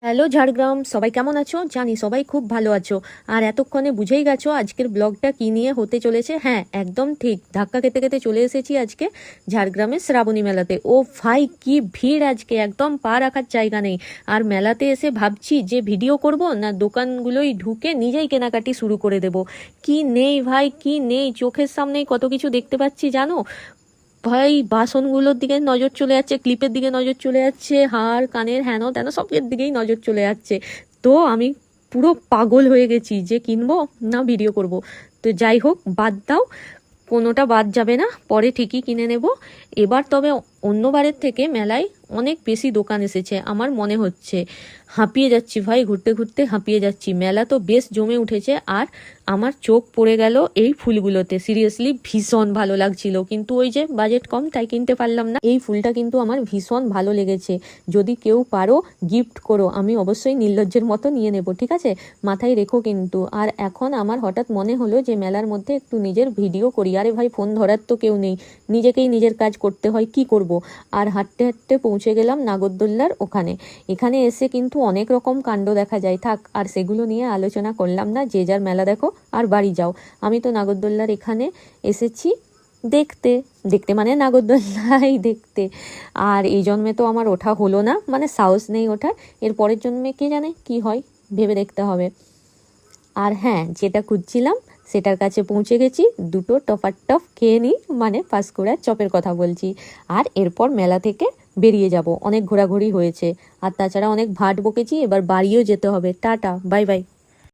Hello Jhargram, সবাই কেমন আছো? জানি সবাই খুব ভালো আছো। আর এতক্ষণে বুঝেই গেছো আজকের ব্লগটা কি নিয়ে হতে চলেছে। হ্যাঁ, একদম ঠিক, ধাক্কা খেতে খেতে চলে এসেছি আজকে ঝাড়গ্রামের শ্রাবণী মেলাতে। ও ভাই, কি ভিড় আজকে, একদম পা রাখার জায়গা নেই। আর মেলাতে এসে ভাবছি যে ভিডিও করব না দোকানগুলোই ঢুকে নিজেই কেনাকাটি শুরু করে দেব। কি নেই ভাই, কি নেই, চোখের সামনেই কত কিছু দেখতে পাচ্ছি জানো ভাই। বাসনগুলোর দিকে নজর চলে যাচ্ছে, ক্লিপের দিকে নজর চলে যাচ্ছে, হার কানের হেন তেন সবের দিকেই নজর চলে যাচ্ছে। তো আমি পুরো পাগল হয়ে গেছি যে কিনবো না ভিডিও করব। তো যাই হোক, বাদ দাও, কোনোটা বাদ যাবে না, পরে ঠিকই কিনে নেব। এবার তবে অন্যবারের থেকে মেলায় অনেক বেশি দোকান এসেছে আমার মনে হচ্ছে। হাঁপিয়ে যাচ্ছি ভাই, ঘুরতে ঘুরতে হাঁপিয়ে যাচ্ছি। মেলা তো বেশ জমে উঠেছে। আর আমার চোখ পড়ে গেল এই ফুলগুলোতে, সিরিয়াসলি ভীষণ ভালো লাগছিল, কিন্তু ওই যে বাজেট কম তাই কিনতে পারলাম না। এই ফুলটা কিন্তু আমার ভীষণ ভালো লেগেছে, যদি কেউ পারো গিফট করো, আমি অবশ্যই নির্লজ্জের মতো নিয়ে নেব, ঠিক আছে? মাথায় রেখো কিন্তু। আর এখন আমার হঠাৎ মনে হলো যে মেলার মধ্যে একটু নিজের ভিডিও করি। আরে ভাই, ফোন ধরার তো কেউ নেই, নিজেকেই নিজের কাজ করতে হয়, কি করব। আর হাঁটতে হাঁটতে পৌঁছে গেলাম নাগরদোল্লার ওখানে। এখানে এসে কিন্তু অনেক রকম কাণ্ড দেখা যায়, থাক আর সেগুলো নিয়ে আলোচনা করলাম না, যে যার মেলা দেখো আর বাড়ি যাও। আমি তো নাগরদোল্লার এখানে এসেছি দেখতে, দেখতে মানে নাগরদোল্লাই দেখতে। আর এই জন্মে তো আমার ওঠা হলো না, মানে সাহস নেই ওঠার। এর পরের জন্মে কে জানে কি হয়, ভেবে দেখতে হবে। আর হ্যাঁ, যেটা খুঁজছিলাম সেটার কাছে পৌঁছে গেছি। দুটো টপার টপ খেয়ে নিই, মানে পাঁশকুড়ার চপের কথা বলছি। আর এরপর মেলা থেকে বেরিয়ে যাব, অনেক ঘোরাঘুরি হয়েছে। আর তাছাড়া অনেক ভাট বকেছি, এবার বাড়িও যেতে হবে। Tata, bye bye.